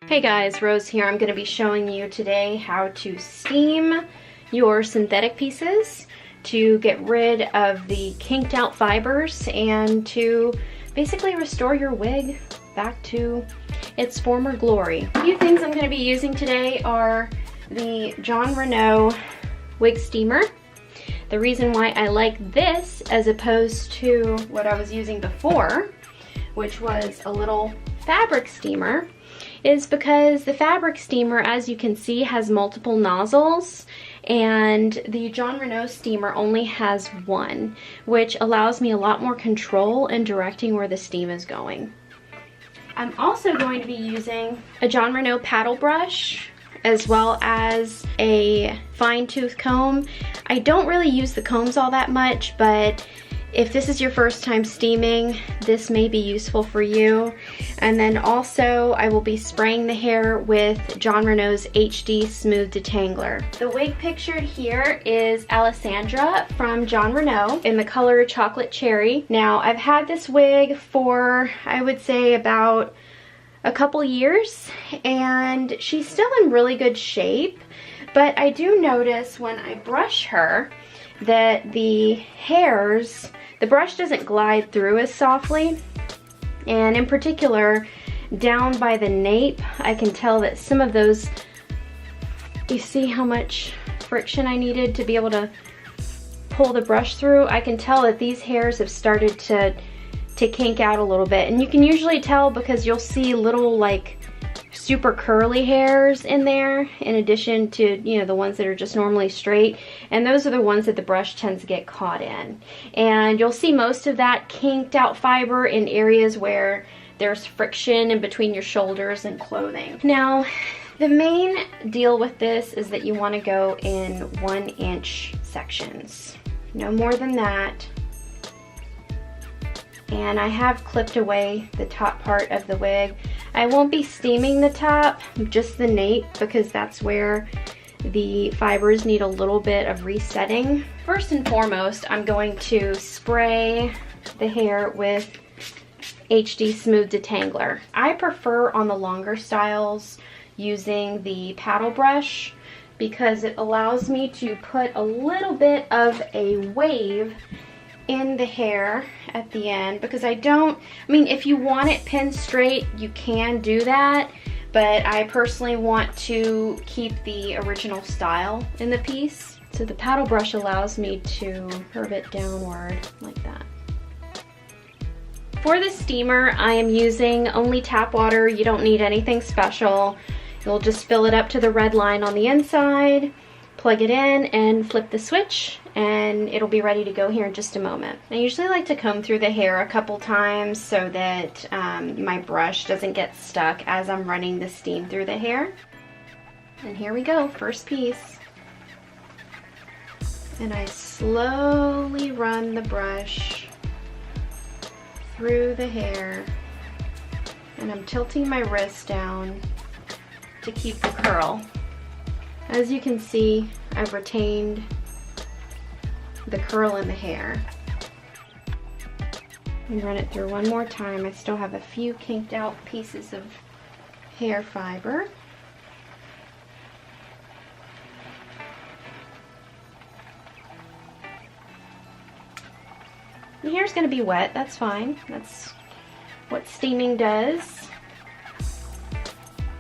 Hey guys, Rose here. I'm going to be showing you today how to steam your synthetic pieces to get rid of the kinked out fibers and to basically restore your wig back to its former glory. A few things I'm going to be using today are the Jon Renau Wig Steamer. The reason why I like this as opposed to what I was using before, which was a little fabric steamer, is because the fabric steamer, as you can see, has multiple nozzles, and the Jon Renau Steamer only has one, which allows me a lot more control in directing where the steam is going. I'm also going to be using a Jon Renau paddle brush as well as a fine tooth comb. I don't really use the combs all that much, but if this is your first time steaming, this may be useful for you. And then also I will be spraying the hair with Jon Renau's HD Smooth Detangler. The wig pictured here is Alessandra from Jon Renau in the color Chocolate Cherry. Now I've had this wig for, I would say, about a couple years, and she's still in really good shape, but I do notice when I brush her that the hairs, the brush doesn't glide through as softly, and in particular down by the nape I can tell that some of those, you see how much friction I needed to be able to pull the brush through. I can tell that these hairs have started to kink out a little bit, and you can usually tell because you'll see little like super curly hairs in there in addition to, you know, the ones that are just normally straight, and those are the ones that the brush tends to get caught in. And you'll see most of that kinked out fiber in areas where there's friction in between your shoulders and clothing. Now the main deal with this is that you want to go in 1-inch sections, no more than that. And I have clipped away the top part of the wig. I won't be steaming the top, just the nape, because that's where the fibers need a little bit of resetting. First and foremost, I'm going to spray the hair with HD Smooth Detangler. I prefer on the longer styles using the paddle brush because it allows me to put a little bit of a wave in the hair at the end, because I mean, if you want it pinned straight, you can do that, but I personally want to keep the original style in the piece. So the paddle brush allows me to curve it downward like that. For the steamer, I am using only tap water. You don't need anything special. You'll just fill it up to the red line on the inside, plug it in, and flip the switch, and it'll be ready to go here in just a moment. I usually like to comb through the hair a couple times so that my brush doesn't get stuck as I'm running the steam through the hair. And here we go, first piece. And I slowly run the brush through the hair, and I'm tilting my wrist down to keep the curl. As you can see, I've retained the curl in the hair. And run it through one more time. I still have a few kinked out pieces of hair fiber. The hair's going to be wet, that's fine. That's what steaming does.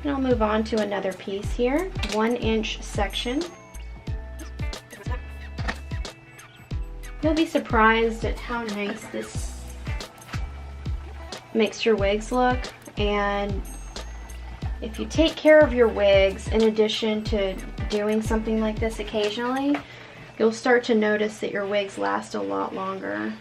And I'll move on to another piece here, 1-inch section. You'll be surprised at how nice this makes your wigs look, and if you take care of your wigs in addition to doing something like this occasionally, you'll start to notice that your wigs last a lot longer.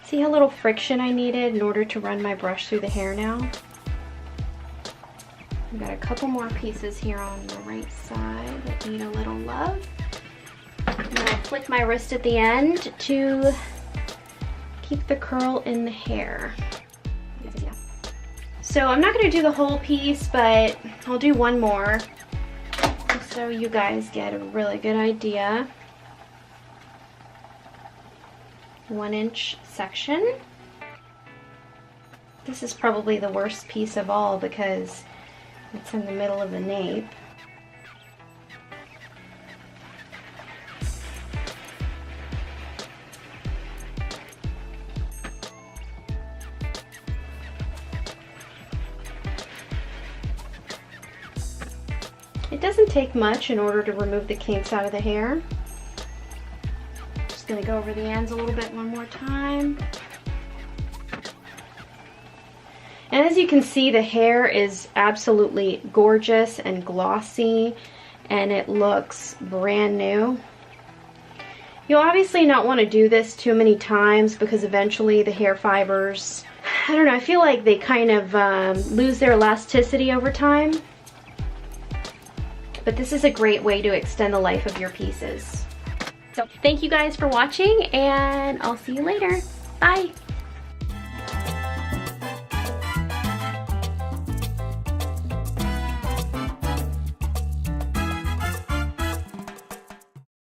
See how little friction I needed in order to run my brush through the hair now? I've got a couple more pieces here on the right side that need a little love. And then I'll flick my wrist at the end to keep the curl in the hair. So I'm not going to do the whole piece, but I'll do one more so you guys get a really good idea. 1-inch section. This is probably the worst piece of all because it's in the middle of the nape. It doesn't take much in order to remove the kinks out of the hair. Just gonna go over the ends a little bit one more time. And as you can see, the hair is absolutely gorgeous and glossy, and it looks brand new. You'll obviously not want to do this too many times because eventually the hair fibers, I don't know, I feel like they kind of lose their elasticity over time. But this is a great way to extend the life of your pieces. So thank you guys for watching, and I'll see you later. Bye.